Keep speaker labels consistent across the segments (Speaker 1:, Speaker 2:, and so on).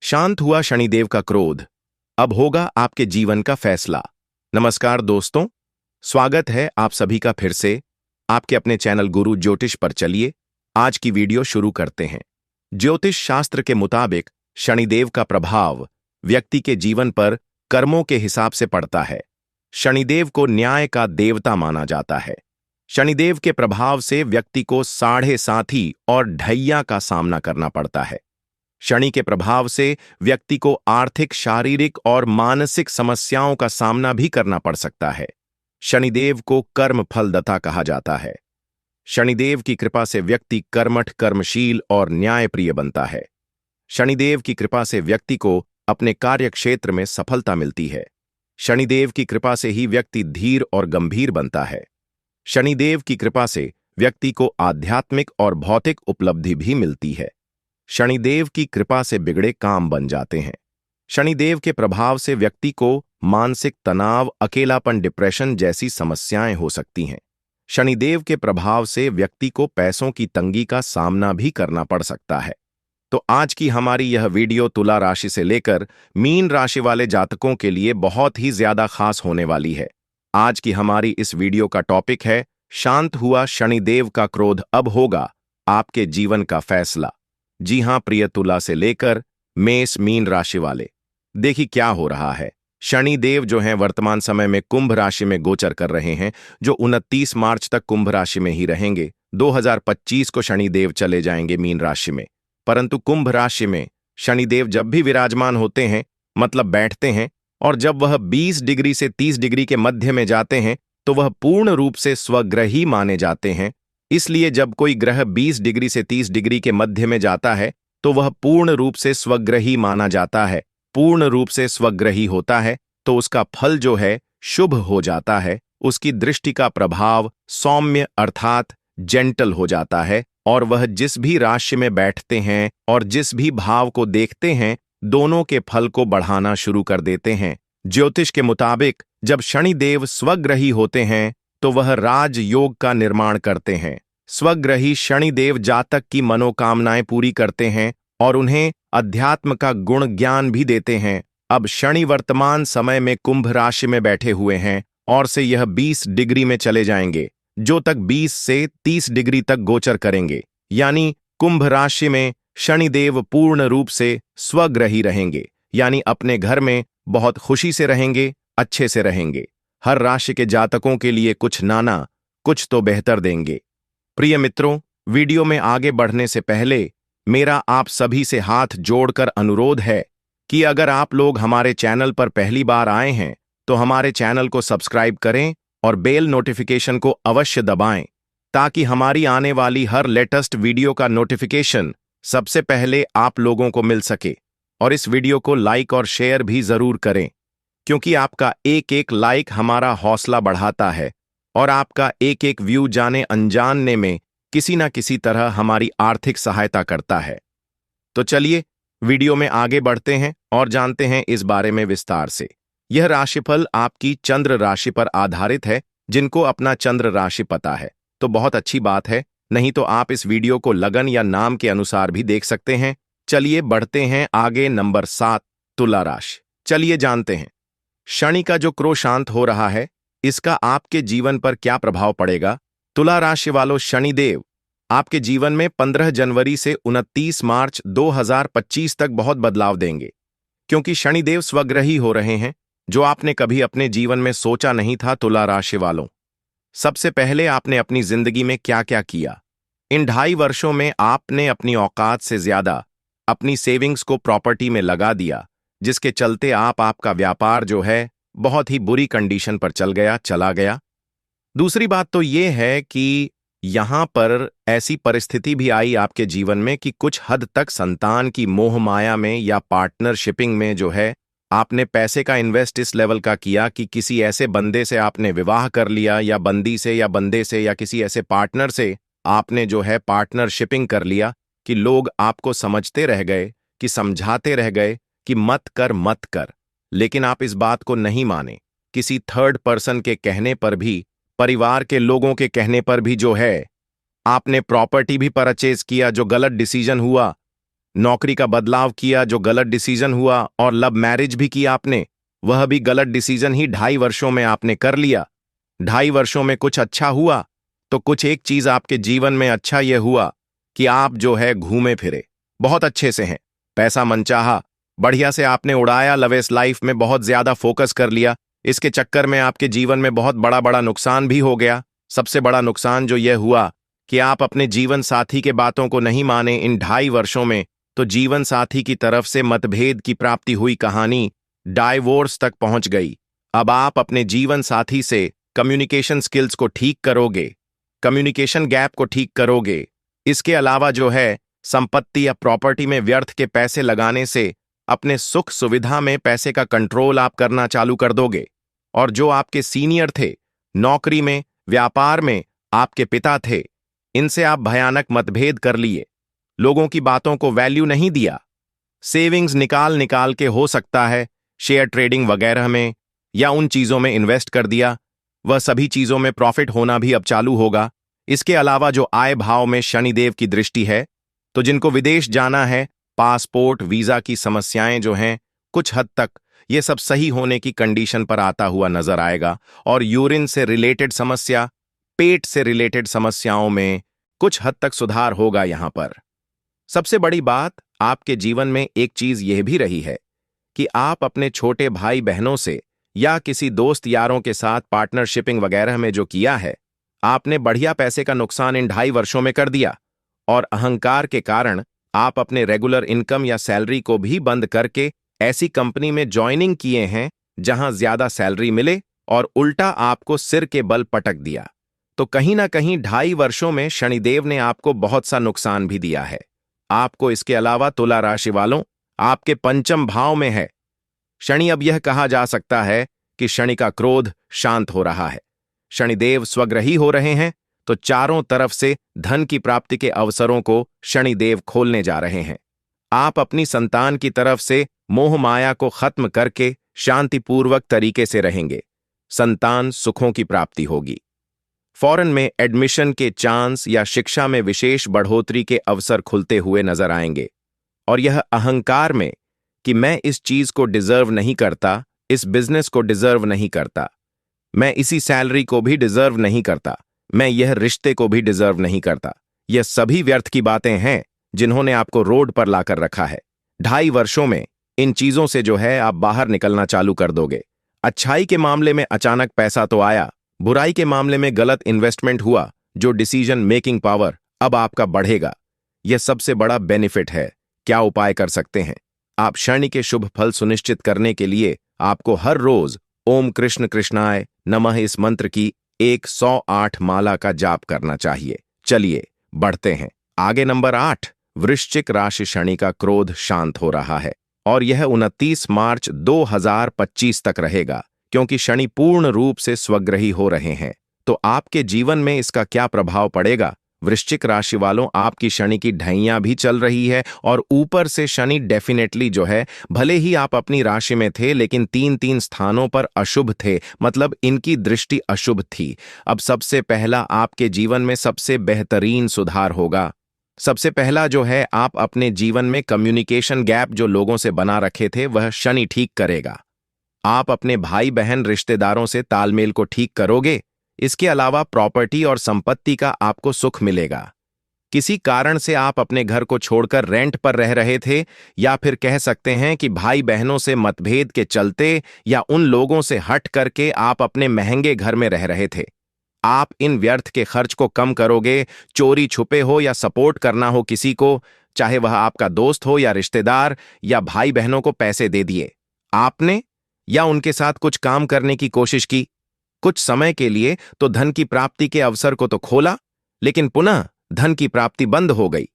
Speaker 1: शांत हुआ शनिदेव का क्रोध, अब होगा आपके जीवन का फैसला। नमस्कार दोस्तों, स्वागत है आप सभी का फिर से आपके अपने चैनल गुरु ज्योतिष पर। चलिए आज की वीडियो शुरू करते हैं। ज्योतिष शास्त्र के मुताबिक शनिदेव का प्रभाव व्यक्ति के जीवन पर कर्मों के हिसाब से पड़ता है। शनिदेव को न्याय का देवता माना जाता है। शनिदेव के प्रभाव से व्यक्ति को साढ़े साथी और ढैया का सामना करना पड़ता है। शनि के प्रभाव से व्यक्ति को आर्थिक, शारीरिक और मानसिक समस्याओं का सामना भी करना पड़ सकता है। शनिदेव को कर्म फलदाता कहा जाता है। शनिदेव की कृपा से व्यक्ति कर्मठ, कर्मशील और न्यायप्रिय बनता है। शनिदेव की कृपा से व्यक्ति को अपने कार्य क्षेत्र में सफलता मिलती है। शनिदेव की कृपा से ही व्यक्ति धीर और गंभीर बनता है। शनिदेव की कृपा से व्यक्ति को आध्यात्मिक और भौतिक उपलब्धि भी मिलती है। शनिदेव की कृपा से बिगड़े काम बन जाते हैं। शनिदेव के प्रभाव से व्यक्ति को मानसिक तनाव, अकेलापन, डिप्रेशन जैसी समस्याएं हो सकती हैं। शनिदेव के प्रभाव से व्यक्ति को पैसों की तंगी का सामना भी करना पड़ सकता है। तो आज की हमारी यह वीडियो तुला राशि से लेकर मीन राशि वाले जातकों के लिए बहुत ही ज्यादा खास होने वाली है। आज की हमारी इस वीडियो का टॉपिक है, शांत हुआ शनिदेव का क्रोध, अब होगा आपके जीवन का फैसला। जी हां प्रिय तुला से लेकर मेष, मीन राशि वाले, देखिए क्या हो रहा है। शनिदेव जो हैं वर्तमान समय में कुंभ राशि में गोचर कर रहे हैं, जो 29 मार्च तक कुंभ राशि में ही रहेंगे। 2025 को शनिदेव चले जाएंगे मीन राशि में। परंतु कुंभ राशि में शनिदेव जब भी विराजमान होते हैं, मतलब बैठते हैं, और जब वह 20 डिग्री से 30 डिग्री के मध्य में जाते हैं तो वह पूर्ण रूप से स्वग्रही माने जाते हैं। इसलिए जब कोई ग्रह 20 डिग्री से 30 डिग्री के मध्य में जाता है तो वह पूर्ण रूप से स्वग्रही माना जाता है। पूर्ण रूप से स्वग्रही होता है तो उसका फल जो है शुभ हो जाता है। उसकी दृष्टि का प्रभाव सौम्य अर्थात जेंटल हो जाता है, और वह जिस भी राशि में बैठते हैं और जिस भी भाव को देखते हैं, दोनों के फल को बढ़ाना शुरू कर देते हैं। ज्योतिष के मुताबिक जब शनिदेव स्वग्रही होते हैं तो वह राजयोग का निर्माण करते हैं। स्वग्रही शनिदेव जातक की मनोकामनाएं पूरी करते हैं और उन्हें अध्यात्म का गुण ज्ञान भी देते हैं। अब शनि वर्तमान समय में कुंभ राशि में बैठे हुए हैं और से यह 20 डिग्री में चले जाएंगे, जो तक 20 से 30 डिग्री तक गोचर करेंगे। यानी कुंभ राशि में शनिदेव पूर्ण रूप से स्वग्रही रहेंगे, यानी अपने घर में बहुत खुशी से रहेंगे, अच्छे से रहेंगे। हर राशि के जातकों के लिए कुछ नाना कुछ तो बेहतर देंगे। प्रिय मित्रों, वीडियो में आगे बढ़ने से पहले मेरा आप सभी से हाथ जोड़कर अनुरोध है कि अगर आप लोग हमारे चैनल पर पहली बार आए हैं तो हमारे चैनल को सब्सक्राइब करें और बेल नोटिफिकेशन को अवश्य दबाएं, ताकि हमारी आने वाली हर लेटेस्ट वीडियो का नोटिफिकेशन सबसे पहले आप लोगों को मिल सके। और इस वीडियो को लाइक और शेयर भी जरूर करें, क्योंकि आपका एक एक लाइक हमारा हौसला बढ़ाता है और आपका एक एक व्यू जाने अनजाने में किसी न किसी तरह हमारी आर्थिक सहायता करता है। तो चलिए वीडियो में आगे बढ़ते हैं और जानते हैं इस बारे में विस्तार से। यह राशिफल आपकी चंद्र राशि पर आधारित है। जिनको अपना चंद्र राशि पता है तो बहुत अच्छी बात है, नहीं तो आप इस वीडियो को लगन या नाम के अनुसार भी देख सकते हैं। चलिए बढ़ते हैं आगे। नंबर 7, तुला राशि। चलिए जानते हैं शनि का जो क्रोध शांत हो रहा है, इसका आपके जीवन पर क्या प्रभाव पड़ेगा। तुला राशि वालों, शनिदेव आपके जीवन में 15 जनवरी से 29 मार्च 2025 तक बहुत बदलाव देंगे, क्योंकि शनिदेव स्वग्रही हो रहे हैं, जो आपने कभी अपने जीवन में सोचा नहीं था। तुला राशि वालों, सबसे पहले आपने अपनी जिंदगी में क्या क्या किया। इन 2.5 वर्षों में आपने अपनी औकात से ज्यादा अपनी सेविंग्स को प्रॉपर्टी में लगा दिया, जिसके चलते आपका व्यापार जो है बहुत ही बुरी कंडीशन पर चला गया। दूसरी बात तो यह है कि यहां पर ऐसी परिस्थिति भी आई आपके जीवन में कि कुछ हद तक संतान की मोह माया में या पार्टनरशिपिंग में जो है आपने पैसे का इन्वेस्ट इस लेवल का किया कि किसी ऐसे बंदे से आपने विवाह कर लिया, या बंदी से या बंदे से या किसी ऐसे पार्टनर से आपने जो है पार्टनरशिपिंग कर लिया कि लोग आपको समझते रह गए, कि समझाते रह गए कि मत कर, लेकिन आप इस बात को नहीं माने। किसी थर्ड पर्सन के कहने पर भी, परिवार के लोगों के कहने पर भी जो है आपने प्रॉपर्टी भी परचेज किया, जो गलत डिसीजन हुआ। नौकरी का बदलाव किया जो गलत डिसीजन हुआ, और लव मैरिज भी की आपने, वह भी गलत डिसीजन ही 2.5 वर्षों में आपने कर लिया। 2.5 वर्षों में कुछ अच्छा हुआ तो कुछ एक चीज आपके जीवन में अच्छा यह हुआ कि आप जो है घूमे फिरे, बहुत अच्छे से हैं, पैसा मनचाहा बढ़िया से आपने उड़ाया, लवेस लाइफ में बहुत ज्यादा फोकस कर लिया। इसके चक्कर में आपके जीवन में बहुत बड़ा बड़ा नुकसान भी हो गया। सबसे बड़ा नुकसान जो यह हुआ कि आप अपने जीवन साथी के बातों को नहीं माने इन 2.5 वर्षों में, तो जीवन साथी की तरफ से मतभेद की प्राप्ति हुई, कहानी डाइवोर्स तक पहुंच गई। अब आप अपने जीवन साथी से कम्युनिकेशन स्किल्स को ठीक करोगे, कम्युनिकेशन गैप को ठीक करोगे। इसके अलावा जो है संपत्ति या प्रॉपर्टी में व्यर्थ के पैसे लगाने से अपने सुख सुविधा में पैसे का कंट्रोल आप करना चालू कर दोगे। और जो आपके सीनियर थे, नौकरी में, व्यापार में आपके पिता थे, इनसे आप भयानक मतभेद कर लिए, लोगों की बातों को वैल्यू नहीं दिया, सेविंग्स निकाल निकाल के हो सकता है शेयर ट्रेडिंग वगैरह में या उन चीजों में इन्वेस्ट कर दिया। वह सभी चीजों में प्रॉफिट होना भी अब चालू होगा। इसके अलावा जो आय भाव में शनिदेव की दृष्टि है, तो जिनको विदेश जाना है, पासपोर्ट वीजा की समस्याएं जो हैं, कुछ हद तक ये सब सही होने की कंडीशन पर आता हुआ नजर आएगा। और यूरिन से रिलेटेड समस्या, पेट से रिलेटेड समस्याओं में कुछ हद तक सुधार होगा। यहां पर सबसे बड़ी बात आपके जीवन में एक चीज यह भी रही है कि आप अपने छोटे भाई बहनों से या किसी दोस्त यारों के साथ पार्टनरशिपिंग वगैरह में जो किया है, आपने बढ़िया पैसे का नुकसान इन 2.5 वर्षों में कर दिया। और अहंकार के कारण आप अपने रेगुलर इनकम या सैलरी को भी बंद करके ऐसी कंपनी में ज्वाइनिंग किए हैं जहां ज्यादा सैलरी मिले, और उल्टा आपको सिर के बल पटक दिया। तो कहीं ना कहीं 2.5 वर्षों में शनिदेव ने आपको बहुत सा नुकसान भी दिया है। आपको इसके अलावा तुला राशि वालों, आपके पंचम भाव में है शनि। अब यह कहा जा सकता है कि शनि का क्रोध शांत हो रहा है, शनिदेव स्वग्रही हो रहे हैं, तो चारों तरफ से धन की प्राप्ति के अवसरों को शनिदेव खोलने जा रहे हैं। आप अपनी संतान की तरफ से मोह माया को खत्म करके शांतिपूर्वक तरीके से रहेंगे। संतान सुखों की प्राप्ति होगी। फॉरेन में एडमिशन के चांस या शिक्षा में विशेष बढ़ोतरी के अवसर खुलते हुए नजर आएंगे। और यह अहंकार में कि मैं इस चीज को डिजर्व नहीं करता, इस बिजनेस को डिजर्व नहीं करता, मैं इसी सैलरी को भी डिजर्व नहीं करता, मैं यह रिश्ते को भी डिजर्व नहीं करता, यह सभी व्यर्थ की बातें हैं जिन्होंने आपको रोड पर लाकर रखा है। 2.5 वर्षों में इन चीजों से जो है आप बाहर निकलना चालू कर दोगे। अच्छाई के मामले में अचानक पैसा तो आया, बुराई के मामले में गलत इन्वेस्टमेंट हुआ, जो डिसीजन मेकिंग पावर अब आपका बढ़ेगा। यह सबसे बड़ा बेनिफिट है। क्या उपाय कर सकते हैं आप? शनि के शुभ फल सुनिश्चित करने के लिए आपको हर रोज ओम कृष्ण कृष्णाय नमः इस मंत्र की 108 माला का जाप करना चाहिए। चलिए बढ़ते हैं आगे। नंबर 8, वृश्चिक राशि। शनि का क्रोध शांत हो रहा है और यह 29 मार्च 2025 तक रहेगा, क्योंकि शनि पूर्ण रूप से स्वग्रही हो रहे हैं। तो आपके जीवन में इसका क्या प्रभाव पड़ेगा? वृश्चिक राशि वालों, आपकी शनि की ढैया भी चल रही है और ऊपर से शनि डेफिनेटली जो है, भले ही आप अपनी राशि में थे लेकिन 3 स्थानों पर अशुभ थे, मतलब इनकी दृष्टि अशुभ थी। अब सबसे पहला आपके जीवन में सबसे बेहतरीन सुधार होगा। सबसे पहला जो है, आप अपने जीवन में कम्युनिकेशन गैप जो लोगों से बना रखे थे वह शनि ठीक करेगा। आप अपने भाई बहन रिश्तेदारों से तालमेल को ठीक करोगे। इसके अलावा प्रॉपर्टी और संपत्ति का आपको सुख मिलेगा। किसी कारण से आप अपने घर को छोड़कर रेंट पर रह रहे थे, या फिर कह सकते हैं कि भाई बहनों से मतभेद के चलते या उन लोगों से हट करके आप अपने महंगे घर में रह रहे थे। आप इन व्यर्थ के खर्च को कम करोगे। चोरी छुपे हो या सपोर्ट करना हो किसी को, चाहे वह आपका दोस्त हो या रिश्तेदार या भाई बहनों को पैसे दे दिए आपने, या उनके साथ कुछ काम करने की कोशिश की कुछ समय के लिए, तो धन की प्राप्ति के अवसर को तो खोला, लेकिन पुनः धन की प्राप्ति बंद हो गई।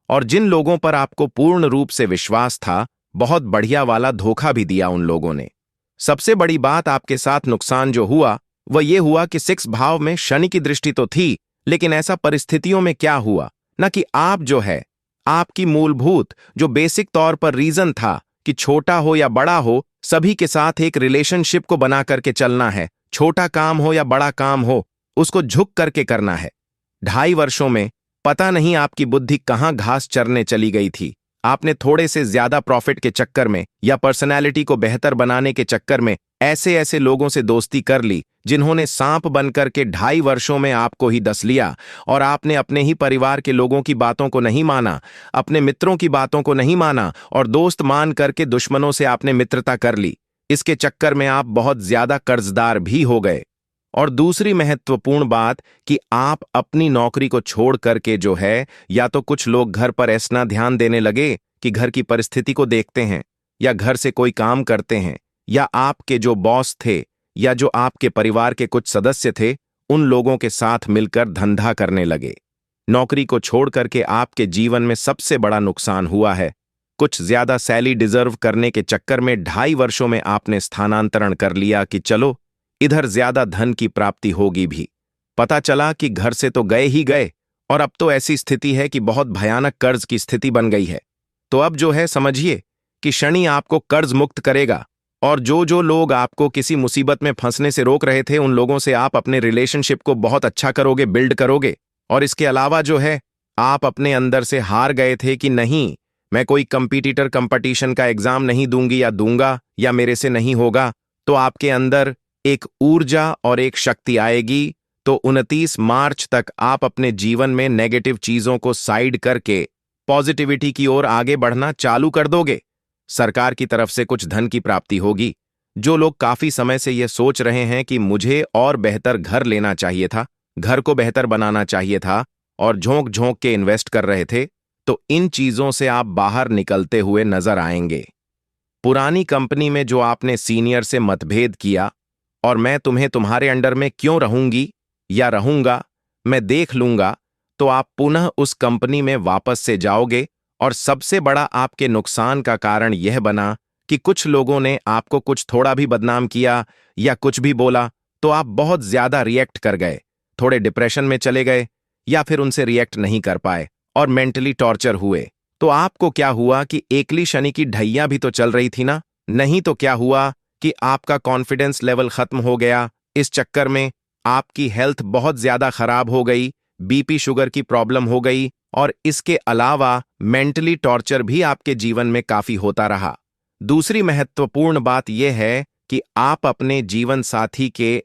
Speaker 1: और जिन लोगों पर आपको पूर्ण रूप से विश्वास था, बहुत बढ़िया वाला धोखा भी दिया उन लोगों ने। सबसे बड़ी बात आपके साथ नुकसान जो हुआ वह ये हुआ कि 6 भाव में शनि की दृष्टि तो थी, लेकिन ऐसा परिस्थितियों में क्या हुआ ना कि आप जो है, आपकी मूलभूत जो बेसिक तौर पर रीजन था कि छोटा हो या बड़ा हो, सभी के साथ एक रिलेशनशिप को बना करके चलना है। छोटा काम हो या बड़ा काम हो, उसको झुक करके करना है। 2.5 वर्षों में पता नहीं आपकी बुद्धि कहां घास चरने चली गई थी। आपने थोड़े से ज्यादा प्रॉफिट के चक्कर में या पर्सनैलिटी को बेहतर बनाने के चक्कर में ऐसे ऐसे लोगों से दोस्ती कर ली जिन्होंने सांप बनकर के 2.5 वर्षों में आपको ही डस लिया, और आपने अपने ही परिवार के लोगों की बातों को नहीं माना, अपने मित्रों की बातों को नहीं माना, और दोस्त मान करके दुश्मनों से आपने मित्रता कर ली। इसके चक्कर में आप बहुत ज्यादा कर्जदार भी हो गए। और दूसरी महत्वपूर्ण बात कि आप अपनी नौकरी को छोड़ करके जो है, या तो कुछ लोग घर पर ऐसा ध्यान देने लगे कि घर की परिस्थिति को देखते हैं, या घर से कोई काम करते हैं, या आपके जो बॉस थे या जो आपके परिवार के कुछ सदस्य थे उन लोगों के साथ मिलकर धंधा करने लगे। नौकरी को छोड़ करके आपके जीवन में सबसे बड़ा नुकसान हुआ है। कुछ ज्यादा सैलरी डिजर्व करने के चक्कर में 2.5 वर्षों में आपने स्थानांतरण कर लिया कि चलो इधर ज्यादा धन की प्राप्ति होगी भी। पता चला कि घर से तो गए ही गए, और अब तो ऐसी स्थिति है कि बहुत भयानक कर्ज की स्थिति बन गई है। तो अब जो है समझिए कि शनि आपको कर्ज मुक्त करेगा, और जो जो लोग आपको किसी मुसीबत में फंसने से रोक रहे थे उन लोगों से आप अपने रिलेशनशिप को बहुत अच्छा करोगे, बिल्ड करोगे। और इसके अलावा जो है आप अपने अंदर से हार गए थे कि नहीं, मैं कोई कंपटीशन का एग्जाम नहीं दूंगी या दूंगा या मेरे से नहीं होगा, तो आपके अंदर एक ऊर्जा और एक शक्ति आएगी। तो 29 मार्च तक आप अपने जीवन में नेगेटिव चीजों को साइड करके पॉजिटिविटी की ओर आगे बढ़ना चालू कर दोगे। सरकार की तरफ से कुछ धन की प्राप्ति होगी। जो लोग काफी समय से यह सोच रहे हैं कि मुझे और बेहतर घर लेना चाहिए था, घर को बेहतर बनाना चाहिए था, और झोंक झोंक के इन्वेस्ट कर रहे थे, तो इन चीजों से आप बाहर निकलते हुए नजर आएंगे। पुरानी कंपनी में जो आपने सीनियर से मतभेद किया, और मैं तुम्हें तुम्हारे अंडर में क्यों रहूंगी या रहूंगा, मैं देख लूंगा, तो आप पुनः उस कंपनी में वापस से जाओगे। और सबसे बड़ा आपके नुकसान का कारण यह बना कि कुछ लोगों ने आपको कुछ थोड़ा भी बदनाम किया या कुछ भी बोला, तो आप बहुत ज्यादा रिएक्ट कर गए, थोड़े डिप्रेशन में चले गए, या फिर उनसे रिएक्ट नहीं कर पाए और मेंटली टॉर्चर हुए। तो आपको क्या हुआ कि एकली शनि की ढैया भी तो चल रही थी ना, नहीं तो क्या हुआ कि आपका कॉन्फिडेंस लेवल खत्म हो गया। इस चक्कर में आपकी हेल्थ बहुत ज्यादा खराब हो गई, बीपी शुगर की प्रॉब्लम हो गई, और इसके अलावा मेंटली टॉर्चर भी आपके जीवन में काफी होता रहा। दूसरी महत्वपूर्ण बात यह है कि आप अपने जीवन साथी के